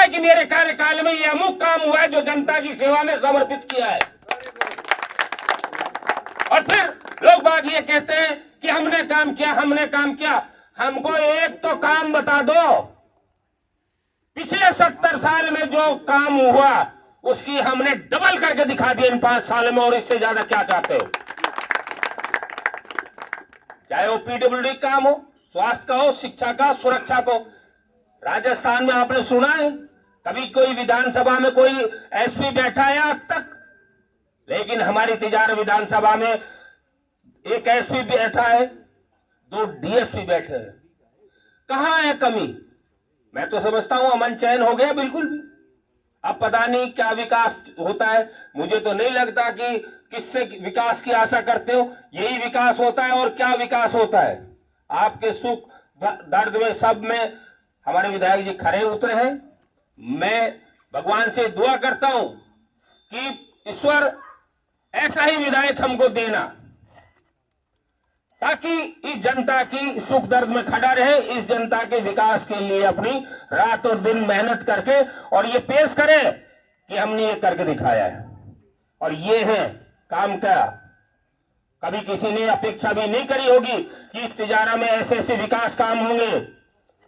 है कि मेरे कार्यकाल में ये अमुक काम हुआ है जो जनता की सेवा में समर्पित किया है। और फिर लोग बाग ये कहते हैं कि हमने काम किया, हमने काम किया। हमको एक तो काम बता दो, पिछले 70 साल में जो काम हुआ उसकी हमने डबल करके दिखा दिया इन 5 साल में, और इससे ज्यादा क्या चाहते हो? चाहे वो पीडब्ल्यूडी काम हो, स्वास्थ्य का हो, शिक्षा का, सुरक्षा को। राजस्थान में आपने सुना है कभी कोई विधानसभा में कोई एसपी बैठा है आज तक? लेकिन हमारी तिजारा विधानसभा में एक एसपी बैठा है, 2 डीएसपी बैठे हैं। कहां है कमी? मैं तो समझता हूं अमन चैन हो गया बिल्कुल भी। अब पता नहीं क्या विकास होता है। मुझे तो नहीं लगता कि किससे विकास की आशा करते हो। यही विकास होता है। और क्या विकास होता है? आपके सुख दर्द में सब में हमारे विधायक जी खरे उतरे हैं। मैं भगवान से दुआ करता हूं कि ईश्वर ऐसा ही विधायक हमको देना, ताकि इस जनता की सुख दर्द में खड़ा रहे, इस जनता के विकास के लिए अपनी रात और दिन मेहनत करके और ये पेश करे कि हमने ये करके दिखाया है। और ये है काम का। कभी किसी ने अपेक्षा भी नहीं करी होगी कि इस तिजारा में ऐसे ऐसे विकास काम होंगे।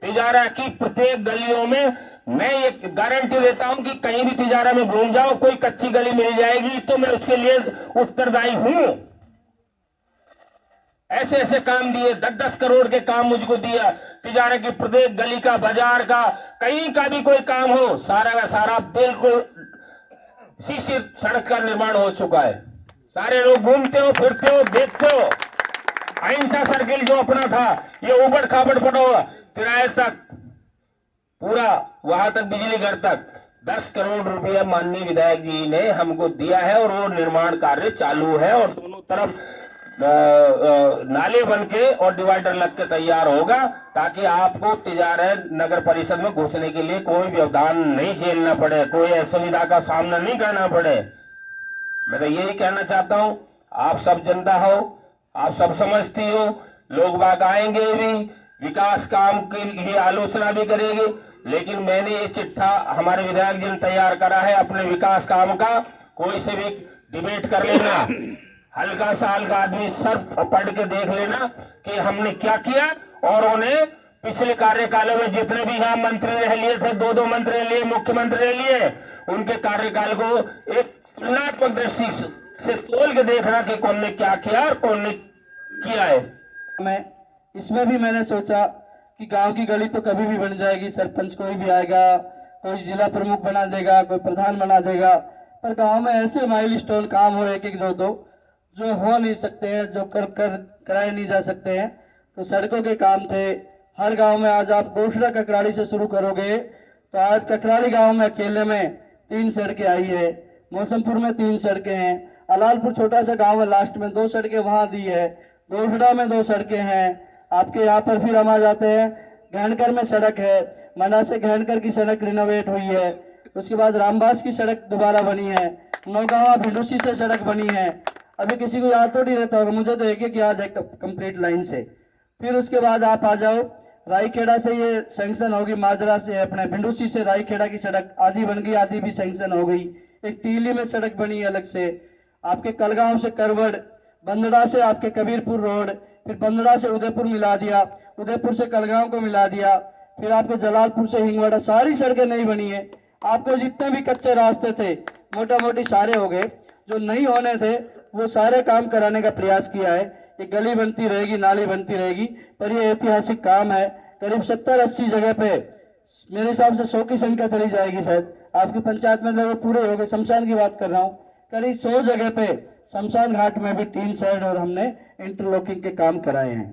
तिजारा की प्रत्येक गलियों में मैं ये गारंटी देता हूं कि कहीं भी तिजारा में घूम जाओ, कोई कच्ची गली मिल जाएगी तो मैं उसके लिए उत्तरदायी हूं। ऐसे ऐसे काम दिए, 10-10 करोड़ के काम मुझको दिया। तिजारा की प्रत्येक गली का, बाजार का, कहीं का भी कोई काम हो, सारा का सारा बिल्कुल शीशी सड़क का निर्माण हो चुका है। सारे लोग घूमते हो, फिरते हो, देखते हो। अहिंसा सर्किल जो अपना था, ये उबड़ खाबड़ पड़ा हुआ तिराए तक, पूरा वहां तक बिजली घर तक 10 करोड़ रुपया माननीय विधायक जी ने हमको दिया है। और वो निर्माण कार्य चालू है और दोनों तरफ नाले बनके और डिवाइडर लग के तैयार होगा, ताकि आपको तिजारा नगर परिषद में घुसने के लिए कोई व्यवधान नहीं झेलना पड़े, कोई असुविधा का सामना नहीं करना पड़े। मैं तो यही कहना चाहता हूं, आप सब जनता हो, आप सब समझती हो, लोग बाग आएंगे भी, विकास काम के लिए आलोचना भी करेंगे। लेकिन मैंने ये चिट्ठा हमारे विधायक जी ने तैयार करा है अपने विकास काम का। कोई से भी डिबेट कर लेना, हल्का सा हल्का आदमी सब पढ़ के देख लेना कि हमने क्या किया। और उन्हें पिछले कार्यकालों में जितने भी यहाँ मंत्री रह लिए थे, 2-2 मंत्री लिए, मुख्यमंत्री रह लिए, उनके कार्यकाल को एक तुलनात्मक दृष्टि से तोल के देखना कि कौन ने क्या किया और कौन ने किया है। मैं इसमें भी मैंने सोचा कि गांव की गली तो कभी भी बन जाएगी, सरपंच कोई भी आएगा, कोई जिला प्रमुख बना देगा, कोई प्रधान बना देगा, पर गांव में ऐसे माइलस्टोन काम हो 1-1, 2-2 जो हो नहीं सकते हैं, जो कराए नहीं जा सकते हैं। तो सड़कों के काम थे हर गांव में। आज आप गोशरा ककराली से शुरू करोगे तो आज ककराली गांव में अकेले में 3 सड़कें आई है, मौसमपुर में 3 सड़कें हैं, अलालपुर छोटा सा गांव है लास्ट में 2 सड़कें वहां दी है, गोशरा में 2 सड़कें हैं। आपके यहाँ पर फिर हम आ जाते हैं, घैनकर में सड़क है, मंडा से घैनकर की सड़क रिनोवेट हुई है। उसके बाद रामबास की सड़क दोबारा बनी है, नौगावा भिंडूसी से सड़क बनी है। अभी किसी को याद तो नहीं रहता होगा, मुझे तो एक याद है कंप्लीट लाइन से। फिर उसके बाद आप आ जाओ, रायखेड़ा से ये सैंक्शन होगी, माजरा से अपने भिंडूसी से रायखेड़ा की सड़क आधी बन गई, आधी भी सैंक्शन हो गई। एक टीली में सड़क बनी अलग से। आपके कलगांव से करवड़, बंदड़ा से आपके कबीरपुर रोड, फिर बंदड़ा से उदयपुर मिला दिया, उदयपुर से कलगांव को मिला दिया, फिर आपके जलालपुर से हिंगवाड़ा, सारी सड़कें नहीं बनी है। आपको जितने भी कच्चे रास्ते थे मोटा मोटी सारे हो गए, जो नहीं होने थे वो सारे काम कराने का प्रयास किया है। ये गली बनती रहेगी, नाली बनती रहेगी, पर ये ऐतिहासिक काम है। करीब 70-80 जगह पे मेरे हिसाब से 100 की संख्या चली जाएगी शायद, आपकी पंचायत में लगभग पूरे हो गए। शमशान की बात कर रहा हूँ, करीब 100 जगह पे शमशान घाट में भी 3 साइड और हमने इंटरलॉकिंग के काम कराए हैं।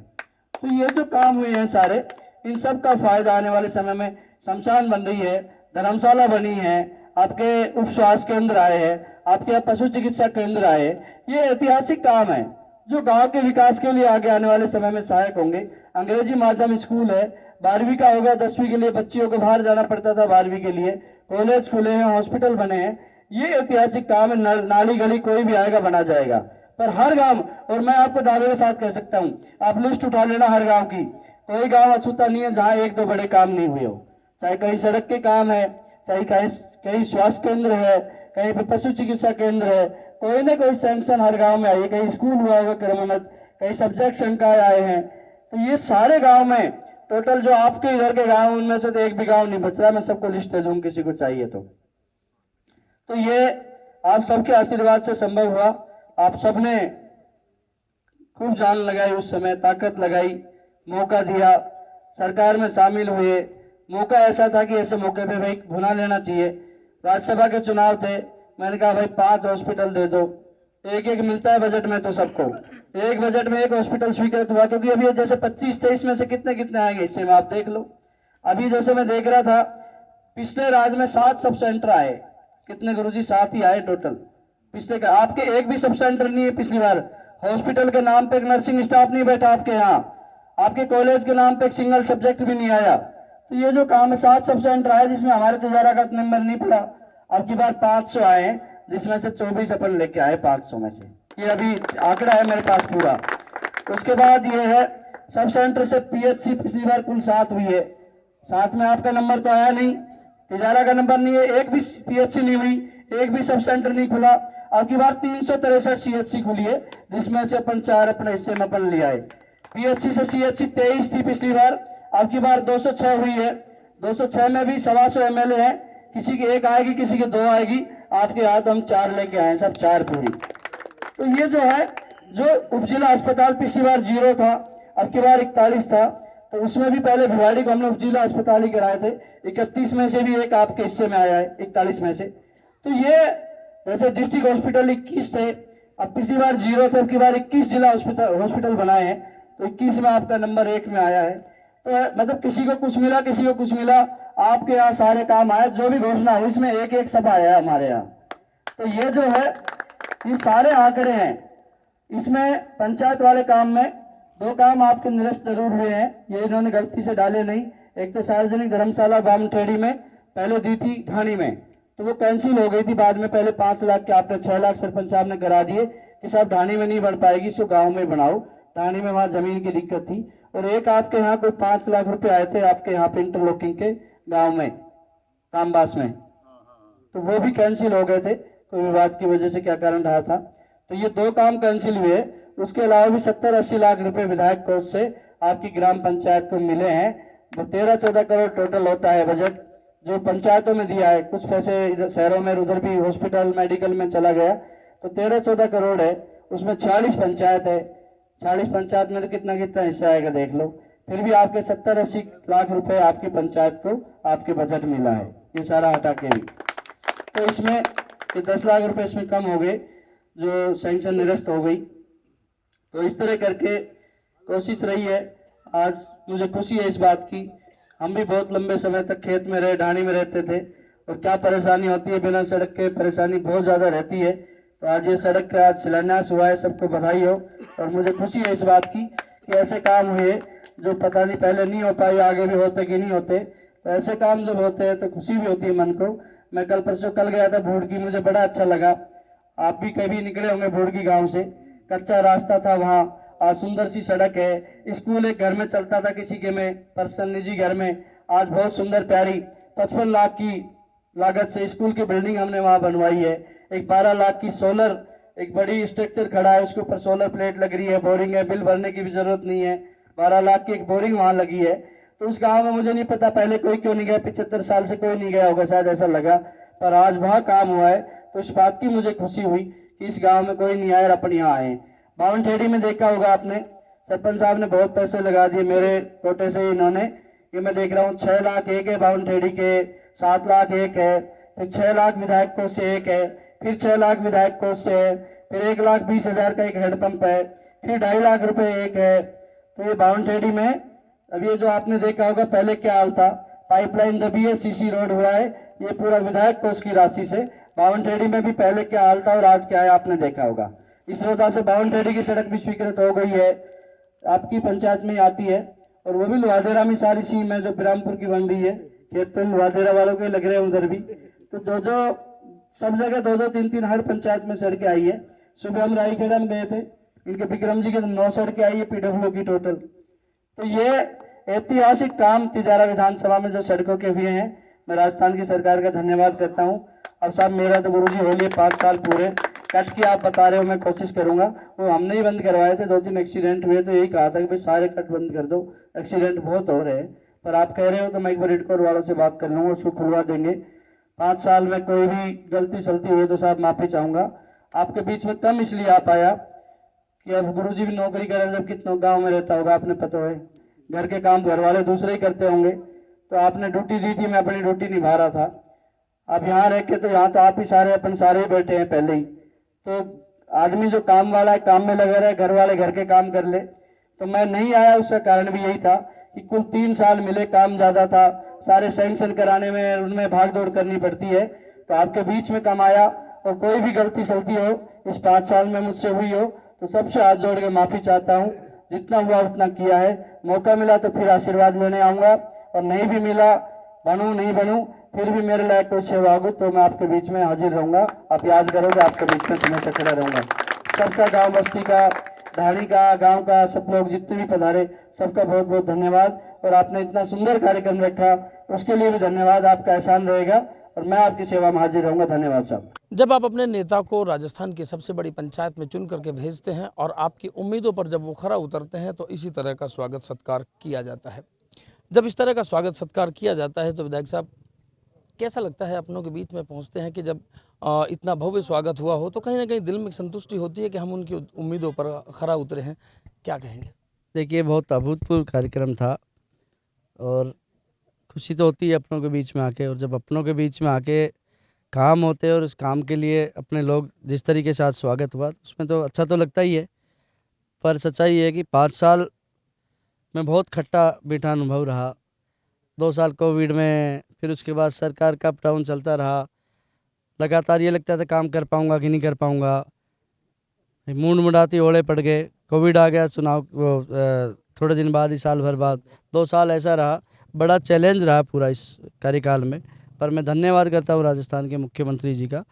तो ये जो काम हुए हैं सारे, इन सब का फायदा आने वाले समय में शमशान बन रही है, धर्मशाला बनी है, आपके उप स्वास्थ्य केंद्र आए हैं, आपके यहाँ पशु चिकित्सा केंद्र आए। ये ऐतिहासिक काम है जो गांव के विकास के लिए आगे आने वाले समय में सहायक होंगे। अंग्रेजी माध्यम स्कूल है, 12वीं का होगा, 10वीं के लिए बच्चियों को बाहर जाना पड़ता था, 12वीं के लिए कॉलेज खुले हैं, हॉस्पिटल बने हैं। ये ऐतिहासिक काम है। नाली गली कोई भी आएगा बना जाएगा, पर हर गांव, और मैं आपको दावे के साथ कह सकता हूं, आप लिस्ट उठा लेना हर गांव की, कोई गांव अछूता नहीं है जहां 1-2 बड़े काम नहीं हुए हो। चाहे कहीं सड़क के काम है, चाहे कहीं कहीं स्वास्थ्य केंद्र है, कहीं पे पशु चिकित्सा केंद्र है, कोई ना कोई सैंक्शन हर गांव में आई है। कहीं स्कूल हुआ होगा क्रमोन्नत, कहीं सब्जेक्ट संकाय आए हैं। तो ये सारे गांव में टोटल जो आपके इधर के गांव, उनमें से तो एक भी गांव नहीं बच रहा। मैं सबको लिस्ट दे दूं किसी को चाहिए तो ये आप सबके आशीर्वाद से संभव हुआ। आप सबने खूब जान लगाई, उस समय ताकत लगाई, मौका दिया, सरकार में शामिल हुए। मौका ऐसा था कि ऐसे मौके पे भाई भुना लेना चाहिए। राज्यसभा के चुनाव थे, मैंने कहा भाई 5 हॉस्पिटल दे दो, एक एक मिलता है बजट में तो सबको, एक बजट में एक हॉस्पिटल स्वीकृत हुआ। क्योंकि अभी जैसे 25-23 में से कितने कितने आएंगे इससे में आप देख लो। अभी जैसे मैं देख रहा था, पिछले राज्य में 7 सब सेंटर आए। कितने गुरुजी? 7 ही आए टोटल पिछले का। आपके एक भी सब सेंटर नहीं है पिछली बार। हॉस्पिटल के नाम पे एक नर्सिंग स्टाफ नहीं बैठा आपके यहाँ, आपके कॉलेज के नाम पे एक सिंगल सब्जेक्ट भी नहीं आया। तो ये जो काम है, 7 सब सेंटर आए जिसमें हमारे तिजारा का नंबर नहीं पड़ा। अब की बार 500 आए, जिसमें से 24 अपन लेके आए 500 में से। ये अभी आंकड़ा है मेरे पास पूरा। उसके बाद ये है सब सेंटर से पीएचसी पिछली बार कुल 7 हुई है। 7 में आपका नंबर तो आया नहीं, तिजारा का नंबर नहीं है, एक भी पीएचसी नहीं हुई, एक भी सब सेंटर नहीं खुला। अब की बार 363 सीएचसी खुली है, जिसमें से अपन 4 अपने हिस्से में अपन लिया है। पीएचसी से सीएचसी 23 थी पिछली बार, अब की बार 206 हुई है। 206 में भी 125 एमएलए है, किसी की 1 आएगी, किसी की 2 आएगी। आपके यहाँ तो हम 4 लेके आए, सब 4 पूरी। तो ये जो है, जो उपजिला अस्पताल पिछली बार 0 था, अब की बार 41 था। तो उसमें भी पहले भिवाड़ी को हमने उपजिला अस्पताल ही कराए थे। 31 में से भी एक आपके हिस्से में आया है, 41 में से। तो ये जैसे डिस्ट्रिक्ट हॉस्पिटल 21 थे, अब पिछली बार 0 थे, अब की बार 21 जिला हॉस्पिटल बनाए हैं। तो 21 में आपका नंबर 1 में आया है। तो मतलब किसी को कुछ मिला, किसी को कुछ मिला, आपके यहाँ सारे काम आए। जो भी घोषणा हुई इसमें एक एक सब आया है हमारे यहाँ। तो ये जो है, ये सारे आंकड़े हैं। इसमें पंचायत वाले काम में 2 काम आपके निरस्त जरूर हुए हैं, ये इन्होंने गलती से डाले नहीं। एक तो सार्वजनिक धर्मशाला बामठेड़ी में पहले दी थी ढाणी में, तो वो कैंसिल हो गई थी बाद में। पहले 5 लाख के आपने 6 लाख सरपंच साहब ने करा दिए कि साहब ढाणी में नहीं बन पाएगी, इसको गाँव में बनाओ। ढाणी में वहाँ जमीन की दिक्कत थी। और एक आपके यहाँ कोई 5 लाख रुपए आए थे आपके यहाँ पे इंटरलॉकिंग के गाँव में, कामबास में, तो वो भी कैंसिल हो गए थे कोई विवाद की वजह से, क्या कारण रहा था। तो ये 2 काम कैंसिल हुए। उसके अलावा भी 70-80 लाख रुपए विधायक कोष से आपकी ग्राम पंचायत को मिले हैं। वो 13-14 करोड़ टोटल होता है बजट जो पंचायतों में दिया है। कुछ पैसे इधर शहरों में, उधर भी हॉस्पिटल मेडिकल में चला गया। तो 13-14 करोड़ है, उसमें 46 पंचायत है। 40 पंचायत में तो कितना कितना हिस्सा आएगा देख लो। फिर भी आपके 70-80 लाख रुपए आपकी पंचायत को आपके बजट मिला है, ये सारा हटा के भी। तो इसमें ये 10 लाख रुपए इसमें कम हो गए, जो सैंक्शन निरस्त हो गई। तो इस तरह करके कोशिश रही है। आज मुझे खुशी है इस बात की, हम भी बहुत लंबे समय तक खेत में रहे, ढाणी में रहते थे, और क्या परेशानी होती है बिना सड़क के, परेशानी बहुत ज़्यादा रहती है। तो आज ये सड़क का आज शिलान्यास हुआ है, सबको बधाई हो। और मुझे खुशी है इस बात की कि ऐसे काम हुए जो पता नहीं पहले नहीं हो पाए, आगे भी होते कि नहीं होते। तो ऐसे काम जब होते हैं तो खुशी भी होती है मन को। मैं कल गया था भूड़की, मुझे बड़ा अच्छा लगा। आप भी कभी निकले होंगे भूड़की गाँव से, कच्चा रास्ता था वहाँ, आज सुंदर सी सड़क है। स्कूल एक घर में चलता था किसी के में, पर्सनल निजी घर में, आज बहुत सुंदर प्यारी 55 लाख की लागत से स्कूल की बिल्डिंग हमने वहाँ बनवाई है। एक 12 लाख की सोलर एक बड़ी स्ट्रक्चर खड़ा है, उसके ऊपर सोलर प्लेट लग रही है, बोरिंग है, बिल भरने की भी जरूरत नहीं है। 12 लाख की एक बोरिंग वहाँ लगी है। तो उस गाँव में मुझे नहीं पता पहले कोई क्यों नहीं गया, 75 साल से कोई नहीं गया होगा शायद, ऐसा लगा। पर आज वहाँ काम हुआ है, तो इस बात की मुझे खुशी हुई कि इस गाँव में कोई नहीं आया और अपन यहाँ आए। बावनठेड़ी में देखा होगा आपने, सरपंच साहब ने बहुत पैसे लगा दिए मेरे कोटे से इन्होंने। ये मैं देख रहा हूँ 6 लाख एक है बावनठेड़ी के, 7 लाख एक है, फिर 6 लाख विधायक कोष से एक है, फिर 6 लाख विधायक कोष से है, फिर 1,20,000 का एक हेडपंप है, फिर 2.5 लाख रुपए एक है। तो ये बावनठेड़ी में अब ये जो आपने देखा होगा पहले क्या हाल था, पाइपलाइन दबी है, सीसी रोड हुआ है, ये पूरा विधायक कोष की राशि से। बावनठेड़ी में भी पहले क्या हाल था और आज क्या है आपने देखा होगा। इस वजह से बावनठेड़ी की सड़क भी स्वीकृत हो गई है, आपकी पंचायत में आती है। और वो भी लुहादेरा में सारी सीम है जो बिरामपुर की बन रही है, खेत पे लुहादेरा वालों के लग रहे हैं उधर भी। तो जो सब जगह 2-2, 3-3 हर पंचायत में सड़कें आई है। सुबह हम रायखेड़ा में गए थे, इनके विक्रम जी के 9 सड़कें आई है पीडब्ल्यू की टोटल। तो ये ऐतिहासिक काम तिजारा विधानसभा में जो सड़कों के हुए हैं, मैं राजस्थान की सरकार का धन्यवाद करता हूँ। अब साहब मेरा तो गुरुजी हो लिए 5 साल पूरे। कट की आप बता रहे हो, मैं कोशिश करूंगा। वो हमने ही बंद करवाए थे, 2-3 एक्सीडेंट हुए तो यही कहा था कि भाई सारे कट बंद कर दो, एक्सीडेंट बहुत हो रहे हैं। पर आप कह रहे हो तो मैं एक बार रिडकोर वालों से बात कर लूँगा, उसको खुलवा देंगे। 5 साल में कोई भी गलती सलती हुई तो साहब माफ़ी चाहूँगा। आपके बीच में कम इसलिए आ पाया कि अब गुरुजी भी नौकरी करे, जब कितनों गाँव में रहता होगा आपने पता है, घर के काम घर वाले दूसरे ही करते होंगे। तो आपने ड्यूटी दी थी, मैं अपनी ड्यूटी निभा रहा था। अब यहाँ रह के तो यहाँ तो आप ही सारे अपन सारे ही बैठे हैं पहले ही। तो आदमी जो काम वाला है काम में लगा रहे, घर वाले घर के काम कर ले। तो मैं नहीं आया, उसका कारण भी यही था कि कुल 3 साल मिले, काम ज़्यादा था, सारे सैंक्शन कराने में उनमें भाग दौड़ करनी पड़ती है। तो आपके बीच में कम आया, और कोई भी गलती सलती हो इस 5 साल में मुझसे हुई हो तो सबसे हाथ जोड़ के माफ़ी चाहता हूँ। जितना हुआ उतना किया है। मौका मिला तो फिर आशीर्वाद लेने आऊँगा, और नहीं भी मिला, बनूँ नहीं बनूँ, फिर भी मेरे लायक कोई सेवा होगी तो मैं आपके बीच में हाजिर रहूँगा। आप याद करोगे, आपके बीच में हमेशा खड़ा रहूँगा। सबका, गांव बस्ती का, ढाणी का, गांव का, सब लोग जितने भी पधारे सबका बहुत बहुत धन्यवाद। और आपने इतना सुंदर कार्यक्रम रखा उसके लिए भी धन्यवाद, आपका एहसान रहेगा। और मैं आपकी सेवा में हाजिर रहूँगा। धन्यवाद साहब। जब आप अपने नेता को राजस्थान की सबसे बड़ी पंचायत में चुन करके भेजते हैं और आपकी उम्मीदों पर जब वो खरा उतरते हैं तो इसी तरह का स्वागत सत्कार किया जाता है। जब इस तरह का स्वागत सत्कार किया जाता है तो विधायक साहब कैसा लगता है, अपनों के बीच में पहुंचते हैं कि जब इतना भव्य स्वागत हुआ हो तो कहीं ना कहीं दिल में संतुष्टि होती है कि हम उनकी उम्मीदों पर खरा उतरे हैं, क्या कहेंगे? देखिए, बहुत अभूतपूर्व कार्यक्रम था और खुशी तो होती है अपनों के बीच में आके। और जब अपनों के बीच में आके काम होते हैं और उस काम के लिए अपने लोग जिस तरीके से आज स्वागत हुआ उसमें तो अच्छा तो लगता ही है। पर सच्चाई है कि 5 साल में बहुत खट्टा मीठा अनुभव रहा। 2 साल कोविड में, फिर उसके बाद सरकार का अप डाउन चलता रहा। लगातार ये लगता था काम कर पाऊँगा कि नहीं कर पाऊँगा, मूड मुड़ाती ओले पड़ गए। कोविड आ गया, चुनाव थोड़े दिन बाद ही, साल भर बाद 2 साल ऐसा रहा। बड़ा चैलेंज रहा पूरा इस कार्यकाल में। पर मैं धन्यवाद करता हूँ राजस्थान के मुख्यमंत्री जी का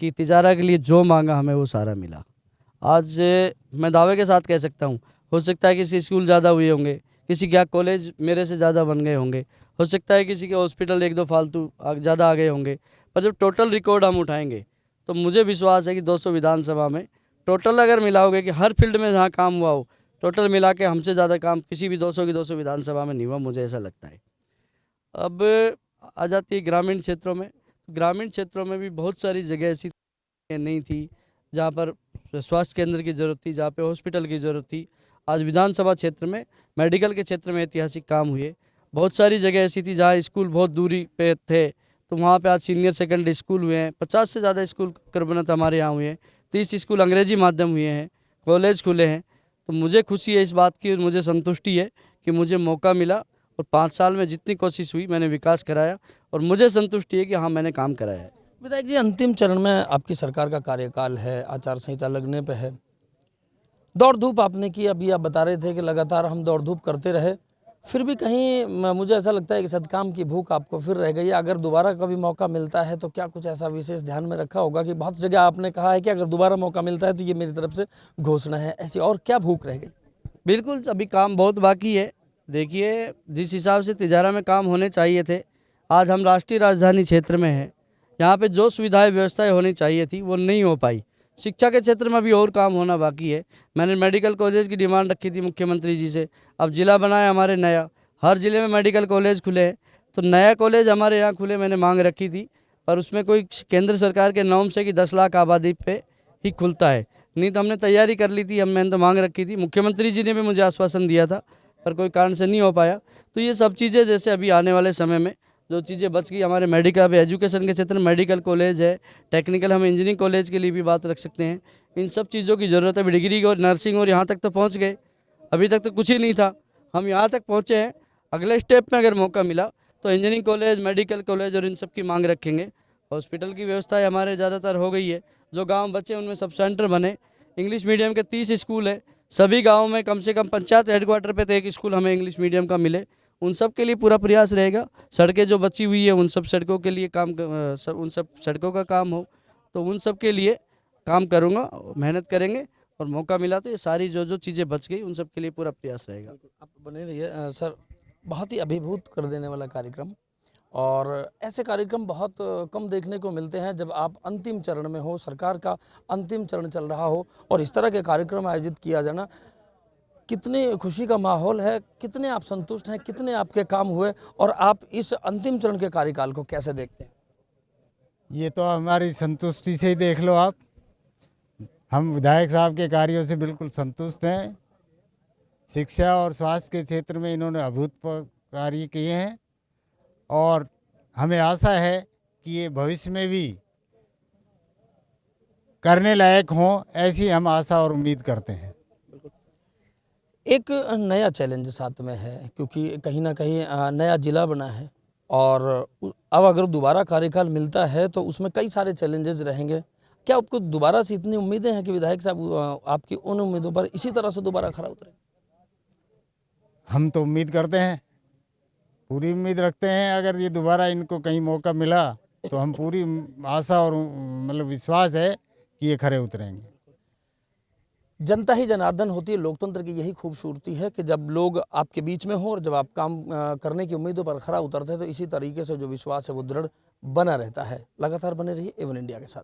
कि तिजारा के लिए जो मांगा हमें वो सारा मिला। आज मैं दावे के साथ कह सकता हूँ, हो सकता है किसी स्कूल ज़्यादा हुए होंगे, किसी के कॉलेज मेरे से ज़्यादा बन गए होंगे, हो सकता है किसी के हॉस्पिटल 1-2 फालतू ज़्यादा आ गए होंगे। पर जब टोटल रिकॉर्ड हम उठाएंगे तो मुझे विश्वास है कि 200 विधानसभा में टोटल अगर मिलाओगे कि हर फील्ड में जहाँ काम हुआ हो, टोटल मिला के हमसे ज़्यादा काम किसी भी 200 की 200 विधानसभा में नहीं हुआ, मुझे ऐसा लगता है। अब आ जाती है ग्रामीण क्षेत्रों में। ग्रामीण क्षेत्रों में भी बहुत सारी जगह ऐसी नहीं थी जहाँ पर स्वास्थ्य केंद्र की ज़रूरत थी, जहाँ पे हॉस्पिटल की ज़रूरत थी। आज विधानसभा क्षेत्र में, मेडिकल के क्षेत्र में ऐतिहासिक काम हुए। बहुत सारी जगह ऐसी थी जहाँ स्कूल बहुत दूरी पे थे, तो वहाँ पे आज सीनियर सेकेंडरी स्कूल हुए हैं। 50 से ज़्यादा स्कूल कर्बनत हमारे यहाँ हुए हैं। 30 स्कूल अंग्रेजी माध्यम हुए हैं, कॉलेज खुले हैं। तो मुझे खुशी है इस बात की और मुझे संतुष्टि है कि मुझे मौका मिला और 5 साल में जितनी कोशिश हुई मैंने विकास कराया और मुझे संतुष्टि है कि हाँ, मैंने काम कराया है। विधायक जी, अंतिम चरण में आपकी सरकार का कार्यकाल है, आचार संहिता लगने पे है, दौड़ धूप आपने की। अभी आप बता रहे थे कि लगातार हम दौड़ धूप करते रहे, फिर भी कहीं मुझे ऐसा लगता है कि सदकाम की भूख आपको फिर रह गई है। अगर दोबारा कभी मौका मिलता है तो क्या कुछ ऐसा विशेष ध्यान में रखा होगा कि बहुत जगह आपने कहा है कि अगर दोबारा मौका मिलता है तो ये मेरी तरफ से घोषणा है, ऐसी और क्या भूख रह गई? बिल्कुल, अभी काम बहुत बाकी है। देखिए, जिस हिसाब से तिजारा में काम होने चाहिए थे, आज हम राष्ट्रीय राजधानी क्षेत्र में हैं, यहाँ पे जो सुविधाएं व्यवस्थाएं होनी चाहिए थी वो नहीं हो पाई। शिक्षा के क्षेत्र में भी और काम होना बाकी है। मैंने मेडिकल कॉलेज की डिमांड रखी थी मुख्यमंत्री जी से, अब जिला बना है हमारे नया, हर जिले में मेडिकल कॉलेज खुले हैं, तो नया कॉलेज हमारे यहाँ खुले, मैंने मांग रखी थी। पर उसमें कोई केंद्र सरकार के नॉर्म से कि 10 लाख आबादी पे ही खुलता है, नहीं तो हमने तैयारी कर ली थी, मैंने तो मांग रखी थी। मुख्यमंत्री जी ने भी मुझे आश्वासन दिया था पर कोई कारण से नहीं हो पाया। तो ये सब चीज़ें जैसे अभी आने वाले समय में जो चीज़ें बच गई, हमारे मेडिकल एजुकेशन के क्षेत्र में मेडिकल कॉलेज है, टेक्निकल हम इंजीनियरिंग कॉलेज के लिए भी बात रख सकते हैं। इन सब चीज़ों की ज़रूरत है। डिग्री और नर्सिंग और यहाँ तक तो पहुँच गए, अभी तक तो कुछ ही नहीं था, हम यहाँ तक पहुँचे हैं। अगले स्टेप में अगर मौका मिला तो इंजीनियरिंग कॉलेज, मेडिकल कॉलेज और इन सब की मांग रखेंगे। हॉस्पिटल की व्यवस्था हमारे ज़्यादातर हो गई है, जो गाँव बचे उनमें सब सेंटर बने। इंग्लिश मीडियम के 30 स्कूल है, सभी गाँव में कम से कम पंचायत हेडक्वार्टर पे तो एक स्कूल हमें इंग्लिश मीडियम का मिले, उन सब के लिए पूरा प्रयास रहेगा। सड़कें जो बची हुई है उन सब सड़कों के लिए उन सब सड़कों का काम हो तो उन सब के लिए काम करूँगा, मेहनत करेंगे और मौका मिला तो ये सारी जो चीज़ें बच गई उन सब के लिए पूरा प्रयास रहेगा। आप बने रहिए सर, बहुत ही अभिभूत कर देने वाला कार्यक्रम और ऐसे कार्यक्रम बहुत कम देखने को मिलते हैं जब आप अंतिम चरण में हो, सरकार का अंतिम चरण चल रहा हो और इस तरह के कार्यक्रम आयोजित किया जाना, कितनी खुशी का माहौल है, कितने आप संतुष्ट हैं, कितने आपके काम हुए और आप इस अंतिम चरण के कार्यकाल को कैसे देखते हैं? ये तो हमारी संतुष्टि से ही देख लो आप। हम विधायक साहब के कार्यों से बिल्कुल संतुष्ट हैं। शिक्षा और स्वास्थ्य के क्षेत्र में इन्होंने अभूतपूर्व कार्य किए हैं और हमें आशा है कि ये भविष्य में भी करने लायक हों, ऐसी हम आशा और उम्मीद करते हैं। एक नया चैलेंज साथ में है क्योंकि कहीं ना कहीं नया जिला बना है और अब अगर दोबारा कार्यकाल मिलता है तो उसमें कई सारे चैलेंजेस रहेंगे। क्या आपको दोबारा से इतनी उम्मीदें हैं कि विधायक साहब आपकी उन उम्मीदों पर इसी तरह से दोबारा खरा उतरे? हम तो उम्मीद करते हैं, पूरी उम्मीद रखते हैं। अगर ये दोबारा इनको कहीं मौका मिला तो हम पूरी आशा और मतलब विश्वास है कि ये खरे उतरेंगे। जनता ही जनार्दन होती है। लोकतंत्र की यही खूबसूरती है कि जब लोग आपके बीच में हो और जब आप काम करने की उम्मीदों पर खरा उतरते हैं तो इसी तरीके से जो विश्वास है वो दृढ़ बना रहता है। लगातार बने रहिए एवन इंडिया के साथ।